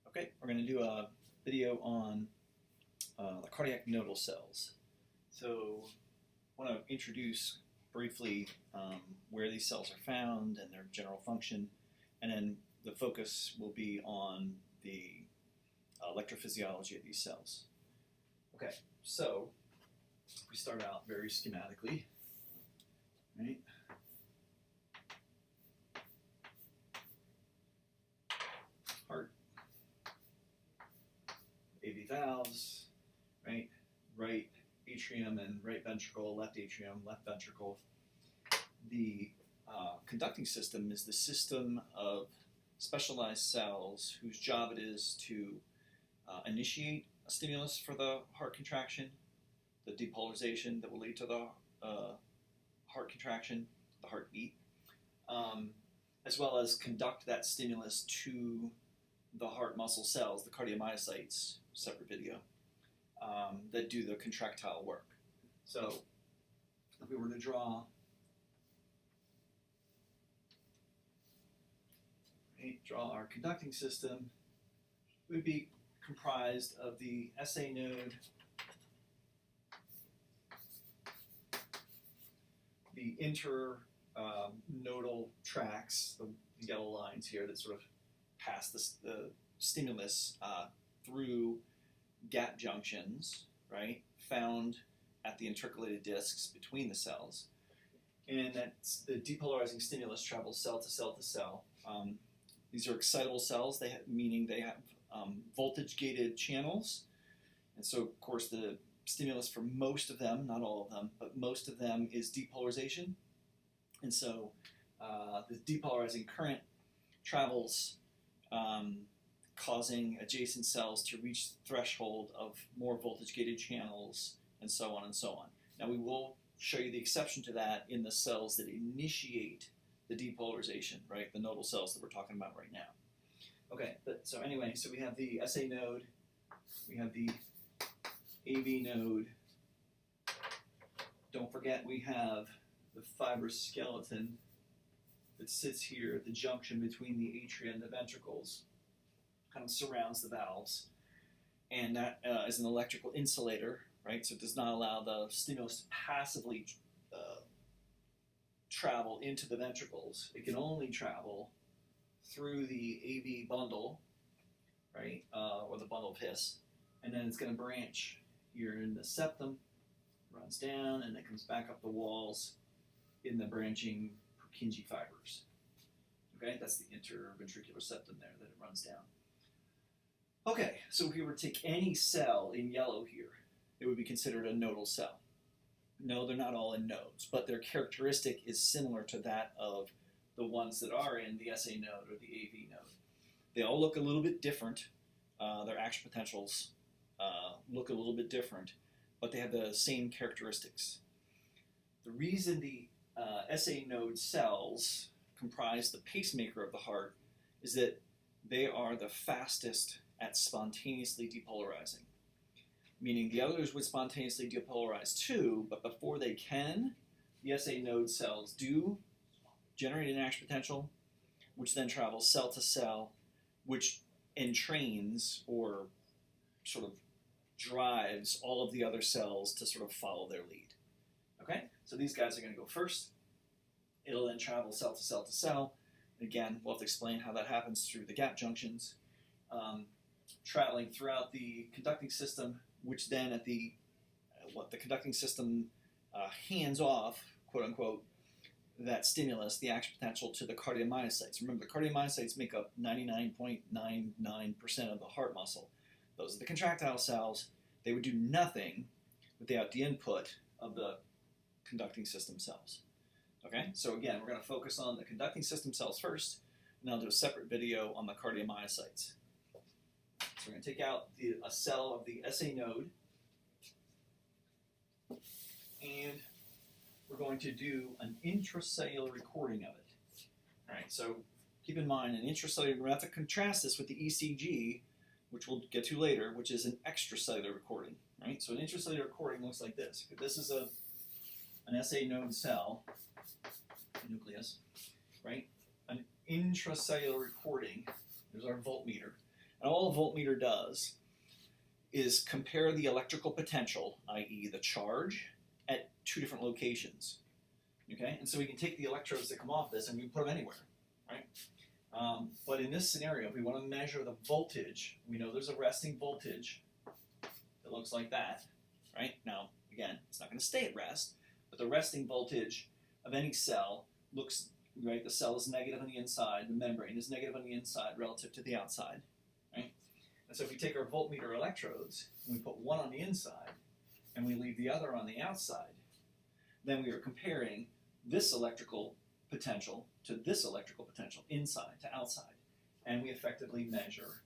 Okay, we're going to do a video on the cardiac nodal cells. So I want to introduce briefly where these cells are found and their general function, and then the focus will be on the electrophysiology of these cells. Okay, so we start out very schematically, right? Heart, AV valves, right? Right atrium and right ventricle, left atrium, left ventricle. The conducting system is the system of specialized cells whose job it is to initiate a stimulus for the heart contraction, the depolarization that will lead to the heart contraction, the heartbeat, as well as conduct that stimulus to the heart muscle cells, the cardiomyocytes, separate video, that do the contractile work. So if we were to draw our conducting system, it would be comprised of the SA node, the internodal tracts, the yellow lines here that sort of pass the stimulus through gap junctions, right, found at the intercalated discs between the cells. And that's the depolarizing stimulus travels cell to cell to cell. These are excitable cells, meaning they have voltage-gated channels. And so, of course, the stimulus for most of them, not all of them, but most of them is depolarization. And so the depolarizing current travels causing adjacent cells to reach the threshold of more voltage-gated channels, and so on and so on. Now we will show you the exception to that in the cells that initiate the depolarization, right? The nodal cells that we're talking about right now. Okay, so anyway, so we have the SA node, we have the AV node. Don't forget we have the fibrous skeleton that sits here at the junction between the atria and the ventricles, kind of surrounds the valves, and that is an electrical insulator, right? So it does not allow the stimulus to passively travel into the ventricles. It can only travel through the AV bundle, right, or the bundle of His, and then it's going to branch here in the septum, runs down, and it comes back up the walls in the branching Purkinje fibers. Okay, that's the interventricular septum there that it runs down. Okay, so if we were to take any cell in yellow here, it would be considered a nodal cell. No, they're not all in nodes, but their characteristic is similar to that of the ones that are in the SA node or the AV node. They all look a little bit different. Their action potentials look a little bit different, but they have the same characteristics. The reason the SA node cells comprise the pacemaker of the heart is that they are the fastest at spontaneously depolarizing. Meaning the others would spontaneously depolarize too, but before they can, the SA node cells do generate an action potential, which then travels cell to cell, which entrains or sort of drives all of the other cells to sort of follow their lead. Okay, so these guys are going to go first. It'll then travel cell to cell to cell. Again, we'll have to explain how that happens through the gap junctions, traveling throughout the conducting system, which then at the conducting system hands off, quote unquote, that stimulus, the action potential, to the cardiomyocytes. Remember, the cardiomyocytes make up 99.99% of the heart muscle. Those are the contractile cells. They would do nothing without the input of the conducting system cells. Okay, so again, we're going to focus on the conducting system cells first, and I'll do a separate video on the cardiomyocytes. So we're going to take out a cell of the SA node, and we're going to do an intracellular recording of it. All right, so keep in mind, an intracellular, we're going to have to contrast this with the ECG, which we'll get to later, which is an extracellular recording. Right, so an intracellular recording looks like this. This is an SA node cell, nucleus, right? An intracellular recording, there's our voltmeter. And all a voltmeter does is compare the electrical potential, i.e. the charge, at two different locations. Okay, and so we can take the electrodes that come off this and we can put them anywhere, right? But in this scenario, if we want to measure the voltage, we know there's a resting voltage that looks like that, right? Now, again, it's not going to stay at rest, but the resting voltage of any cell looks, right, the cell is negative on the inside, the membrane is negative on the inside relative to the outside, right? And so if we take our voltmeter electrodes and we put one on the inside and we leave the other on the outside, then we are comparing this electrical potential to this electrical potential, inside to outside. And we effectively measure,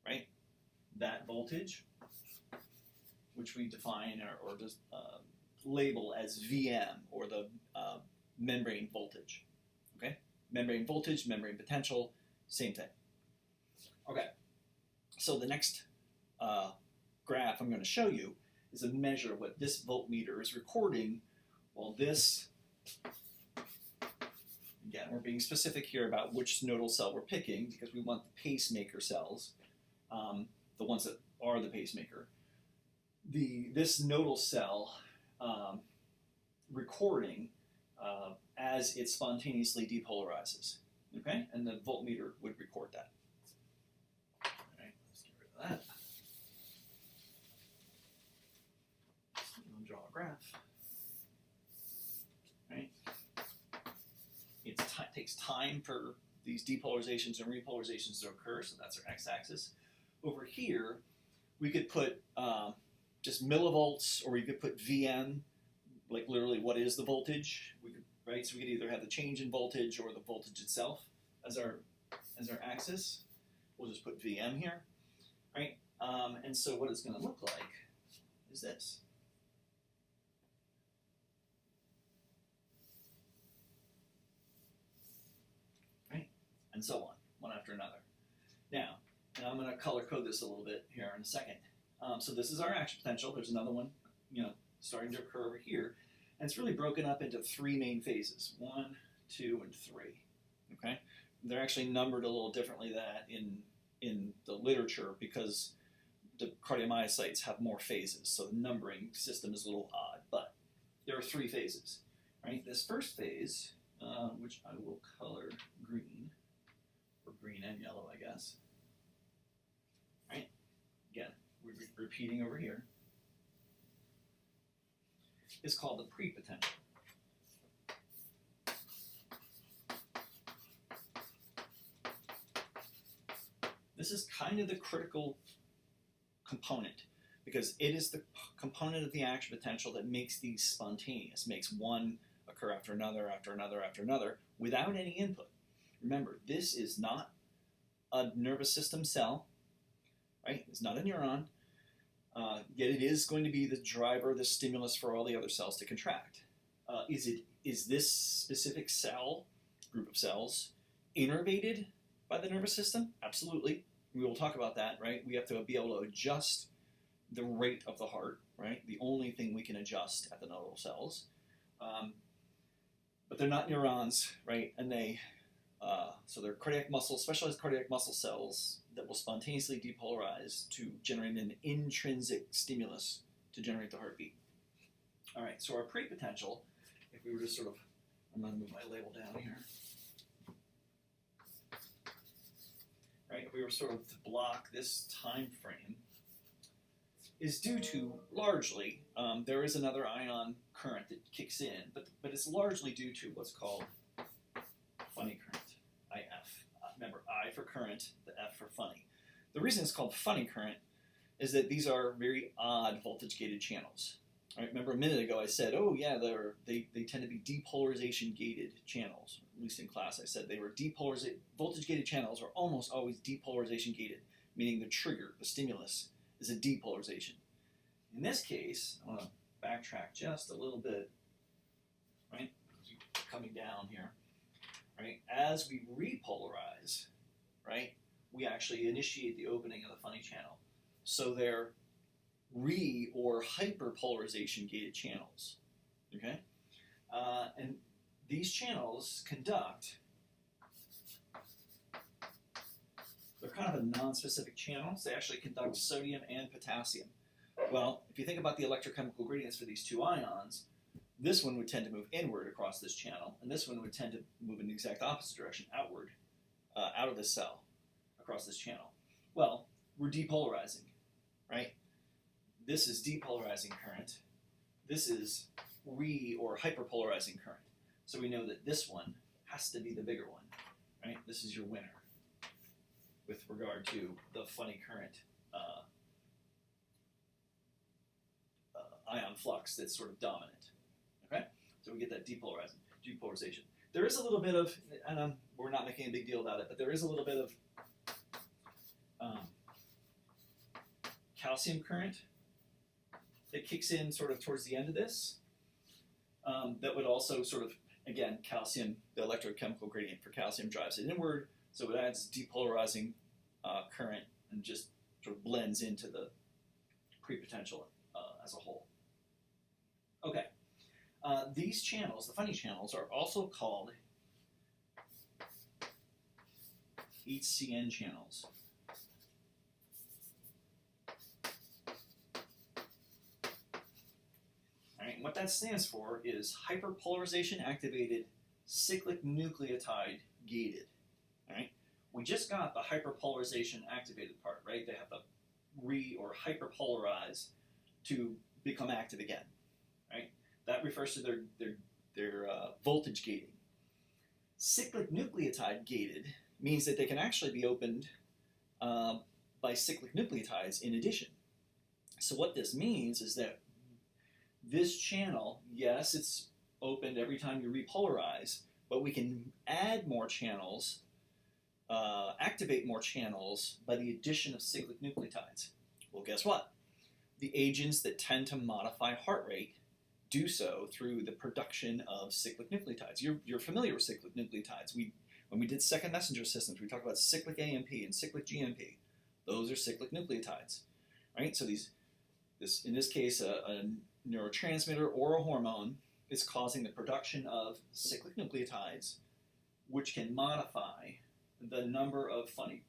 right, that voltage, which we define or just label as VM, or the membrane voltage. Okay? Membrane voltage, membrane potential, same thing. Okay, so the next graph I'm going to show you is a measure of what this voltmeter is recording, while this, again, we're being specific here about which nodal cell we're picking because we want the pacemaker cells, the ones that are the pacemaker. This nodal cell recording as it spontaneously depolarizes, okay? And the voltmeter would record that. All right, let's get rid of that. I'll draw a graph. Right? It takes time for these depolarizations and repolarizations to occur, so that's our x-axis. Over here, we could put just millivolts, or we could put VM, like literally what is the voltage. We could, right? So we could either have the change in voltage or the voltage itself as our axis. We'll just put VM here, right? And so what it's going to look like is this. Right? And so on, one after another. Now, and I'm going to color code this a little bit here in a second. So this is our action potential. There's another one, starting to occur over here. And it's really broken up into three main phases, 1, 2, and 3. Okay? They're actually numbered a little differently than that in the literature because the cardiomyocytes have more phases. So the numbering system is a little odd, but there are 3 phases. Right? This first phase, which I will color green, or green and yellow, I guess. Right? Again, we're repeating over here, is called the pre-potential. This is kind of the critical component because it is the component of the action potential that makes these spontaneous, makes one occur after another, after another, after another, without any input. Remember, this is not a nervous system cell, right? It's not a neuron, yet it is going to be the driver, the stimulus for all the other cells to contract. Is this specific cell, group of cells, innervated by the nervous system? Absolutely. We will talk about that, right? We have to be able to adjust the rate of the heart, right? The only thing we can adjust at the nodal cells. But they're not neurons, right? And so they're cardiac muscle, specialized cardiac muscle cells that will spontaneously depolarize to generate an intrinsic stimulus to generate the heartbeat. All right, so our pre-potential, if we were to sort of, I'm going to move my label down here. Right, if we were sort of to block this time frame, is due to largely, there is another ion current that kicks in, but it's largely due to what's called funny current, IF. Remember, I for current, the F for funny. The reason it's called funny current is that these are very odd voltage-gated channels. Right, remember a minute ago I said, oh yeah, they tend to be depolarization-gated channels. At least in class I said they were voltage-gated channels are almost always depolarization-gated, meaning the trigger, the stimulus, is a depolarization. In this case, I want to backtrack just a little bit, right? Coming down here, right? As we repolarize, right, we actually initiate the opening of the funny channel. So they're or hyperpolarization gated channels, okay? And these channels conduct the kind of a non-specific channels. They actually conduct sodium and potassium. Well, if you think about the electrochemical gradients for these two ions, this one would tend to move inward across this channel, and this one would tend to move in the exact opposite direction, outward, out of the cell, across this channel. Well, we're depolarizing, right? This is depolarizing current. This is or hyperpolarizing current. So we know that this one has to be the bigger one, right? This is your winner with regard to the funny current ion flux that's sort of dominant. Okay, so we get that depolarization. There is a little bit of, and we're not making a big deal about it, but there is a little bit of calcium current that kicks in sort of towards the end of this. That would also sort of, again, calcium, the electrochemical gradient for calcium drives it inward, so it adds depolarizing current and just sort of blends into the prepotential as a whole. Okay. These channels, the funny channels, are also called HCN channels. All right, and what that stands for is hyperpolarization activated cyclic nucleotide gated. All right, we just got the hyperpolarization activated part, right? They have to or hyperpolarize to become active again, right? That refers to their voltage gating. Cyclic nucleotide gated means that they can actually be opened by cyclic nucleotides in addition. So what this means is that this channel, yes, it's opened every time you repolarize, but we can add more channels, activate more channels by the addition of cyclic nucleotides. Well, guess what? The agents that tend to modify heart rate do so through the production of cyclic nucleotides. You're familiar with cyclic nucleotides. When we did second messenger systems, we talked about cyclic AMP and cyclic GMP. Those are cyclic nucleotides, right? So in this case, a neurotransmitter or a hormone is causing the production of cyclic nucleotides, which can modify the number of funny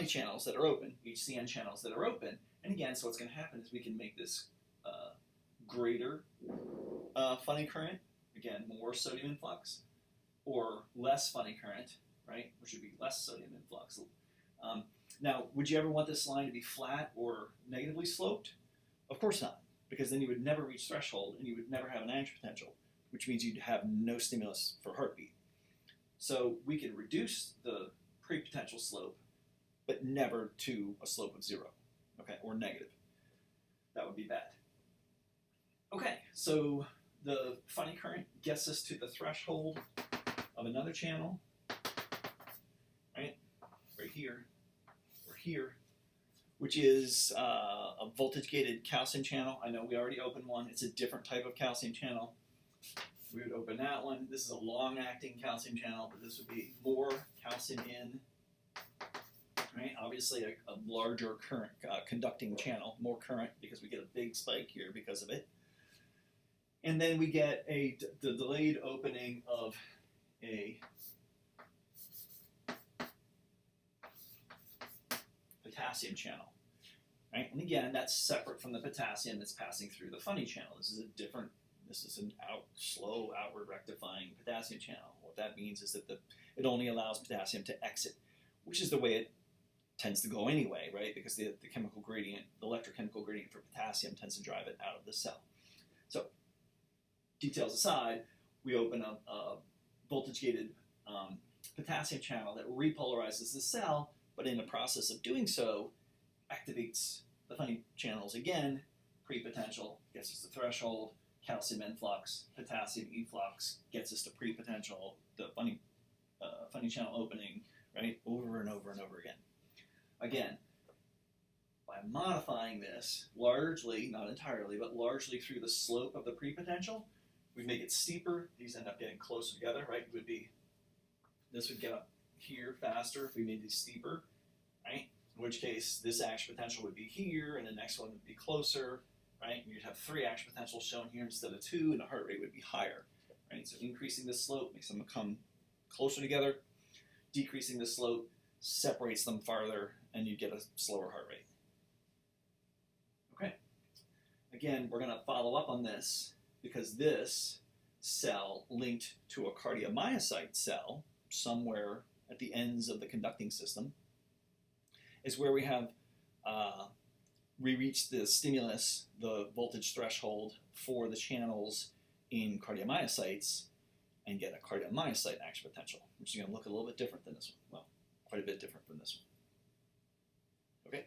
channels that are open, HCN channels that are open. And again, so what's going to happen is we can make this greater funny current, again, more sodium influx, or less funny current, right, which would be less sodium influx. Now, would you ever want this line to be flat or negatively sloped? Of course not, because then you would never reach threshold and you would never have an action potential, which means you'd have no stimulus for heartbeat. So we can reduce the prepotential slope, but never to a slope of 0, okay, or negative. That would be bad. Okay, so the funny current gets us to the threshold of another channel, right here, or here, which is a voltage-gated calcium channel. I know we already opened one. It's a different type of calcium channel. We would open that one. This is a long-acting calcium channel, but this would be more calcium in, right? Obviously a larger current conducting channel, more current because we get a big spike here because of it. And then we get the delayed opening of a potassium channel, right? And again, that's separate from the potassium that's passing through the funny channel. This is an slow outward rectifying potassium channel. What that means is that it only allows potassium to exit, which is the way it tends to go anyway, right? Because the chemical gradient, the electrochemical gradient for potassium tends to drive it out of the cell. So, details aside, we open a voltage-gated potassium channel that repolarizes the cell, but in the process of doing so, activates the funny channels again, prepotential, gets us to threshold, calcium influx, potassium efflux, gets us to prepotential, the funny channel opening, right, over and over and over again. Again, by modifying this largely, not entirely, but largely through the slope of the prepotential, we make it steeper. These end up getting closer together, right? This would get up here faster if we made these steeper, right? In which case, this action potential would be here, and the next one would be closer, right? You'd have 3 action potentials shown here instead of 2, and the heart rate would be higher, right? So increasing the slope makes them come closer together. decreasing the slope separates them farther, and you get a slower heart rate. Okay. Again, we're going to follow up on this because this cell linked to a cardiomyocyte cell somewhere at the ends of the conducting system is where we have we reach the stimulus, the voltage threshold for the channels in cardiomyocytes and get a cardiomyocyte action potential, which is going to look a little bit different than this one. Well, quite a bit different from this one. Okay.